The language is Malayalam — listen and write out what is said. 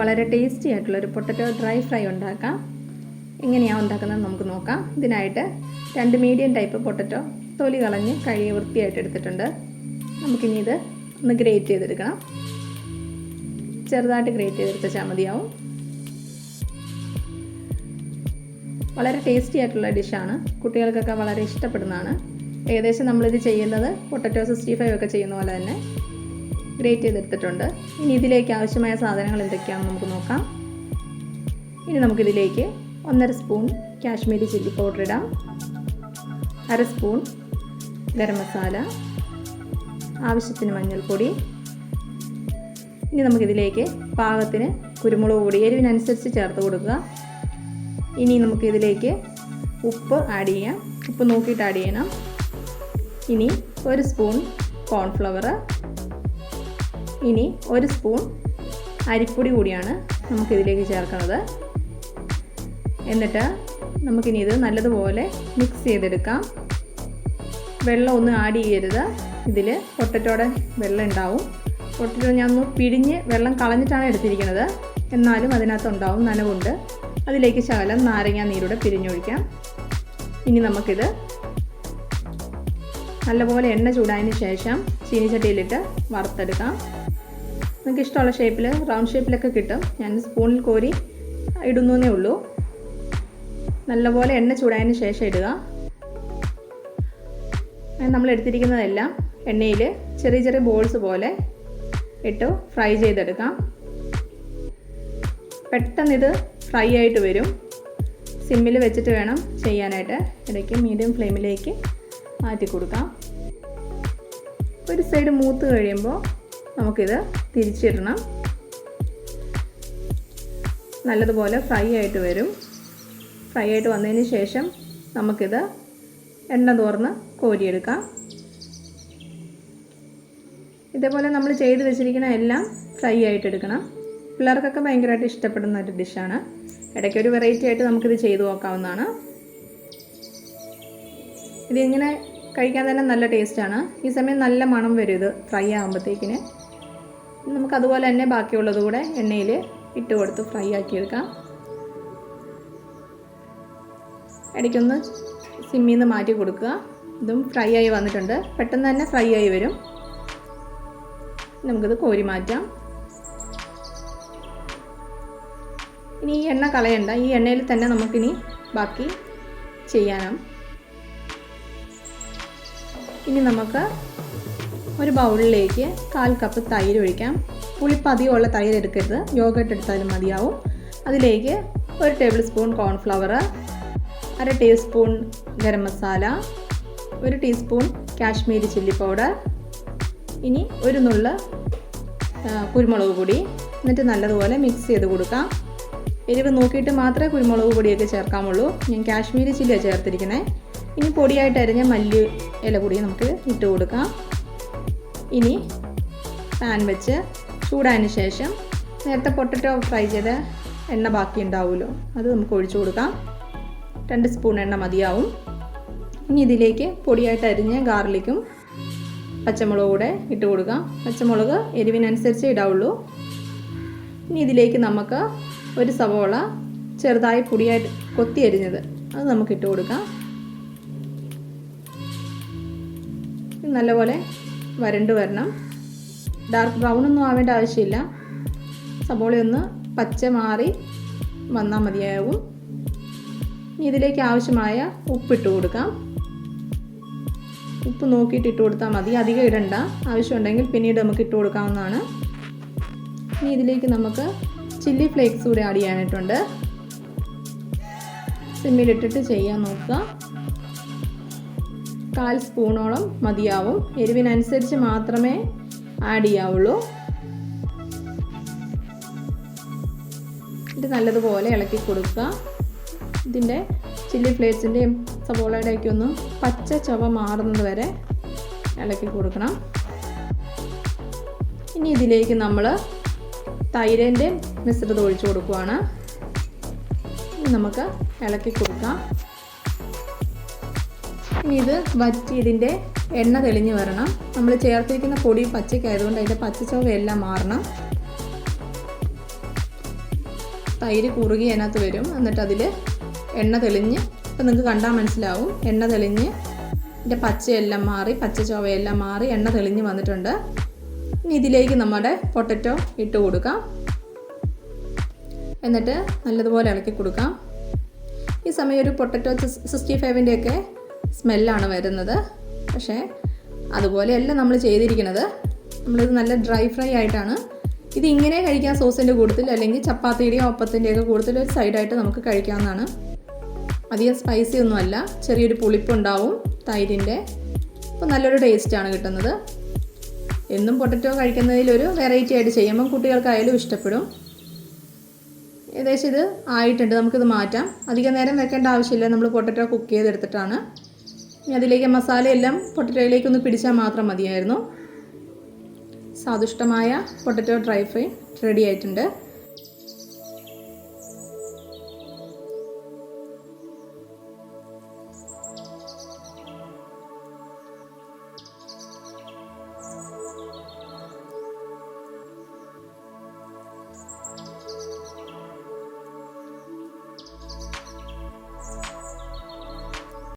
വളരെ ടേസ്റ്റി ആയിട്ടുള്ളൊരു പൊട്ടറ്റോ ഡ്രൈ ഫ്രൈ ഉണ്ടാക്കാം. എങ്ങനെയാണ് ഉണ്ടാക്കുന്നത് നമുക്ക് നോക്കാം. ഇതിനായിട്ട് 2 മീഡിയം ടൈപ്പ് പൊട്ടറ്റോ തൊലി കളഞ്ഞ് കഴുകി വൃത്തിയായിട്ട് എടുത്തിട്ടുണ്ട്. നമുക്കിനി ഇത് ഒന്ന് ഗ്രേറ്റ് ചെയ്തെടുക്കണം. ചെറുതായിട്ട് ഗ്രേറ്റ് ചെയ്തെടുത്താൽ മതിയാവും. വളരെ ടേസ്റ്റി ആയിട്ടുള്ള ഡിഷാണ്. കുട്ടികൾക്കൊക്കെ വളരെ ഇഷ്ടപ്പെടുന്നതാണ്. ഏകദേശം നമ്മളിത് ചെയ്യുന്നത് പൊട്ടറ്റോ 65 ഒക്കെ ചെയ്യുന്ന പോലെ തന്നെ ഗ്രേറ്റ് ചെയ്തെടുത്തിട്ടുണ്ട്. ഇനി ഇതിലേക്ക് ആവശ്യമായ സാധനങ്ങൾ എന്തൊക്കെയാണെന്ന് നമുക്ക് നോക്കാം. ഇനി നമുക്കിതിലേക്ക് 1.5 സ്പൂൺ കാശ്മീരി ചില്ലി പൗഡർ ഇടാം, 1/2 സ്പൂൺ ഗരം മസാല, ആവശ്യത്തിന് മഞ്ഞൾപ്പൊടി. ഇനി നമുക്കിതിലേക്ക് പാകത്തിന് കുരുമുളക് പൊടി എരിവിനനുസരിച്ച് ചേർത്ത് കൊടുക്കുക. ഇനി നമുക്കിതിലേക്ക് ഉപ്പ് ആഡ് ചെയ്യാം. ഉപ്പ് നോക്കിയിട്ട് ആഡ് ചെയ്യണം. ഇനി 1 സ്പൂൺ കോൺഫ്ലവർ, ഇനി 1 സ്പൂൺ അരിപ്പൊടി കൂടിയാണ് നമുക്കിതിലേക്ക് ചേർക്കുന്നത്. എന്നിട്ട് നമുക്കിനി ഇത് നല്ലതുപോലെ മിക്സ് ചെയ്തെടുക്കാം. വെള്ളം ഒന്നും ആഡ് ചെയ്യരുത്. ഇതിൽ പൊട്ടറ്റോടെ വെള്ളം ഉണ്ടാവും. പൊട്ടറ്റോ ഞാൻ ഒന്ന് പിഴിഞ്ഞ് വെള്ളം കളഞ്ഞിട്ടാണ് എടുത്തിരിക്കുന്നത്. എന്നാലും അതിനകത്ത് ഉണ്ടാവും നനവുണ്ട്. അതിലേക്ക് ശകലം നാരങ്ങ നീരൂടെ പിഴിഞ്ഞൊഴിക്കാം. ഇനി നമുക്കിത് നല്ലപോലെ എണ്ണ ചൂടായതിന് ശേഷം ചീനിച്ചട്ടിയിലിട്ട് വറുത്തെടുക്കാം. നിങ്ങൾക്ക് ഇഷ്ടമുള്ള ഷേപ്പിൽ റൗണ്ട് ഷേപ്പിലൊക്കെ കിട്ടും. ഞാൻ സ്പൂണിൽ കോരി ഇടുന്നേ ഉള്ളൂ. നല്ലപോലെ എണ്ണ ചൂടായതിന് ശേഷം ഇടുക. നമ്മൾ എടുത്തിരിക്കുന്നതെല്ലാം എണ്ണയിൽ ചെറിയ ചെറിയ ബോൾസ് പോലെ ഇട്ട് ഫ്രൈ ചെയ്തെടുക്കാം. പെട്ടെന്ന് ഇത് ഫ്രൈ ആയിട്ട് വരും. സിമ്മിൽ വെച്ചിട്ട് വേണം ചെയ്യാനായിട്ട്. ഇടയ്ക്ക് മീഡിയം ഫ്ലെയിമിലേക്ക് മാറ്റി കൊടുക്കാം. ഒരു സൈഡ് മൂത്ത് കഴിയുമ്പോൾ നമുക്കിത് തിരിച്ചിടണം. നല്ലതുപോലെ ഫ്രൈ ആയിട്ട് വരും. ഫ്രൈ ആയിട്ട് വന്നതിന് ശേഷം നമുക്കിത് എണ്ണ തോർന്ന് കോരിയെടുക്കാം. ഇതേപോലെ നമ്മൾ ചെയ്ത് വെച്ചിരിക്കുന്ന എല്ലാം ഫ്രൈ ആയിട്ട് എടുക്കണം. പിള്ളേർക്കൊക്കെ ഭയങ്കരമായിട്ട് ഇഷ്ടപ്പെടുന്ന ഒരു ഡിഷാണ്. ഇടയ്ക്കൊരു വെറൈറ്റി ആയിട്ട് നമുക്കിത് ചെയ്തു നോക്കാവുന്നതാണ്. ഇതിങ്ങനെ കഴിക്കാൻ തന്നെ നല്ല ടേസ്റ്റാണ്. ഈ സമയം നല്ല മണം വരും ഇത് ഫ്രൈ ആകുമ്പോഴത്തേക്കിന്. നമുക്കതുപോലെ തന്നെ ബാക്കിയുള്ളത് കൂടെ എണ്ണയിൽ ഇട്ട് കൊടുത്ത് ഫ്രൈ ആക്കിയെടുക്കാം. ഇടയ്ക്കൊന്ന് സിമ്മിൽ നിന്ന് മാറ്റി കൊടുക്കുക. ഇതും ഫ്രൈ ആയി വന്നിട്ടുണ്ട്. പെട്ടെന്ന് തന്നെ ഫ്രൈ ആയി വരും. നമുക്കിത് കോരി മാറ്റാം. ഇനി ഈ എണ്ണ കളയണ്ട. ഈ എണ്ണയിൽ തന്നെ നമുക്കിനി ബാക്കി ചെയ്യാനാണ്. ഇനി നമുക്ക് ഒരു ബൗളിലേക്ക് 1/4 കപ്പ് തൈര് ഒഴിക്കാം. പുളിപ്പ് അധികമുള്ള തൈര് എടുക്കരുത്. യോഗട്ട് എടുത്താലും മതിയാവും. അതിലേക്ക് 1 table spoon cornflour, 1/2 teaspoon garam masala, 1 teaspoon Kashmiri chilli powder, ഇനി 1 നുള്ള് കുരുമുളക് പൊടി. എന്നിട്ട് നല്ലതുപോലെ മിക്സ് ചെയ്ത് കൊടുക്കാം. എരിവ് നോക്കിയിട്ട് മാത്രമേ കുരുമുളക് പൊടിയൊക്കെ ചേർക്കാമുള്ളൂ. ഞാൻ കാശ്മീരി ചില്ലിയാണ് ചേർത്തിരിക്കുന്നത്. ഇനി പൊടിയായിട്ട് അരിഞ്ഞ മല്ലി ഇല കൂടി നമുക്ക് ഇട്ട് കൊടുക്കാം. ഇനി പാൻ വെച്ച് ചൂടായതിന് ശേഷം നേരത്തെ പൊട്ടറ്റോ ഫ്രൈ ചെയ്ത എണ്ണ ബാക്കി ഉണ്ടാവുമല്ലോ, അത് നമുക്ക് ഒഴിച്ചു കൊടുക്കാം. 2 സ്പൂൺ എണ്ണ മതിയാവും. ഇനി ഇതിലേക്ക് പൊടിയായിട്ട് അരിഞ്ഞ ഗാർലിക്കും പച്ചമുളകും കൂടെ ഇട്ട് കൊടുക്കാം. പച്ചമുളക് എരിവിനനുസരിച്ച് ഇടാവുള്ളൂ. ഇനി ഇതിലേക്ക് നമുക്ക് 1 സവോള ചെറുതായി പൊടിയായിട്ട് കൊത്തി അരിഞ്ഞത് അത് നമുക്ക് ഇട്ട് കൊടുക്കാം. നല്ലപോലെ വരണ്ട് വരണം. ഡാർക്ക് ബ്രൗൺ ഒന്നും ആവേണ്ട ആവശ്യമില്ല. സവോളയൊന്ന് പച്ച മാറി വന്നാൽ മതിയാവും. ഇനി ഇതിലേക്ക് ആവശ്യമായ ഉപ്പിട്ട് കൊടുക്കാം. ഉപ്പ് നോക്കിയിട്ട് ഇട്ട് കൊടുത്താൽ മതി. അധികം ഇടണ്ട. ആവശ്യമുണ്ടെങ്കിൽ പിന്നീട് നമുക്ക് ഇട്ട് കൊടുക്കാവുന്നതാണ്. ഇനി ഇതിലേക്ക് നമുക്ക് ചില്ലി ഫ്ലേക്സ് കൂടി ആഡ് ചെയ്യാനായിട്ടുണ്ട്. സിമ്മിലിട്ടിട്ട് ചെയ്യാൻ നോക്കുക. 1/4 സ്പൂണോളം മതിയാവും. എരിവിനനുസരിച്ച് മാത്രമേ ആഡ് ചെയ്യാവുള്ളൂ. ഇത് നല്ലതുപോലെ ഇളക്കി കൊടുക്കുക. ഇതിൻ്റെ ചില്ലി ഫ്ലേക്സിൻ്റെയും സവോളയുടെയൊക്കെ ഒന്ന് പച്ച ചുവ മാറുന്നത് വരെ ഇളക്കി കൊടുക്കണം. ഇനി ഇതിലേക്ക് നമ്മൾ തൈരിൻ്റെ മിശ്രിതം ഒഴിച്ചു കൊടുക്കുകയാണ്. ഇനി നമുക്ക് ഇളക്കി കൊടുക്കാം. ഇനി ഇത് വറ്റി ഇതിൻ്റെ എണ്ണ തെളിഞ്ഞ് വരണം. നമ്മൾ ചേർത്തിരിക്കുന്ന പൊടി പച്ചയ്ക്കായതുകൊണ്ട് അതിൻ്റെ പച്ചച്ചോവയെല്ലാം മാറണം. തൈര് കുറുകി അതിനകത്ത് വരും. എന്നിട്ട് അതിൽ എണ്ണ തെളിഞ്ഞ്, ഇപ്പം നിങ്ങൾക്ക് കണ്ടാൽ മനസ്സിലാവും, എണ്ണ തെളിഞ്ഞ് ഇതിൻ്റെ പച്ചയെല്ലാം മാറി, പച്ച ചുവയെല്ലാം മാറി എണ്ണ തെളിഞ്ഞ് വന്നിട്ടുണ്ട്. ഇനി ഇതിലേക്ക് നമ്മുടെ പൊട്ടറ്റോ ഇട്ട് കൊടുക്കാം. എന്നിട്ട് നല്ലതുപോലെ ഇളക്കി കൊടുക്കാം. ഈ സമയം ഒരു പൊട്ടറ്റോ 65-ൻ്റെയൊക്കെ സ്മെല്ലാണ് വരുന്നത്. പക്ഷേ അതുപോലെയല്ല നമ്മൾ ചെയ്തിരിക്കുന്നത്. നമ്മളിത് നല്ല ഡ്രൈ ഫ്രൈ ആയിട്ടാണ്. ഇത് ഇങ്ങനെ കഴിക്കാം സോസിൻ്റെ കൂട്ടത്തിൽ, അല്ലെങ്കിൽ ചപ്പാത്തിയുടെയോ ഒപ്പത്തിൻ്റെയൊക്കെ കൂട്ടത്തിൽ ഒരു സൈഡായിട്ട് നമുക്ക് കഴിക്കാവുന്നതാണ്. അധികം സ്പൈസി ഒന്നുമല്ല, ചെറിയൊരു പുളിപ്പുണ്ടാവും തൈരിൻ്റെ. അപ്പോൾ നല്ലൊരു ടേസ്റ്റാണ് കിട്ടുന്നത്. എന്നും പൊട്ടറ്റോ കഴിക്കുന്നതിലൊരു വെറൈറ്റി ആയിട്ട് ചെയ്യുമ്പം കുട്ടികൾക്കായാലും ഇഷ്ടപ്പെടും. ഏകദേശം ഇത് ആയിട്ടുണ്ട്. നമുക്കിത് മാറ്റാം. അധികം നേരം വെക്കേണ്ട ആവശ്യമില്ല. നമ്മൾ പൊട്ടറ്റോ കുക്ക് ചെയ്തെടുത്തിട്ടാണ്. ഇനി അതിലേക്ക് മസാലയെല്ലാം പൊട്ടറ്റോയിലേക്കൊന്ന് പിടിച്ചാൽ മാത്രം മതിയായിരുന്നു. സ്വാദിഷ്ടമായ പൊട്ടറ്റോ ഡ്രൈ ഫ്രൈ റെഡി ആയിട്ടുണ്ട്.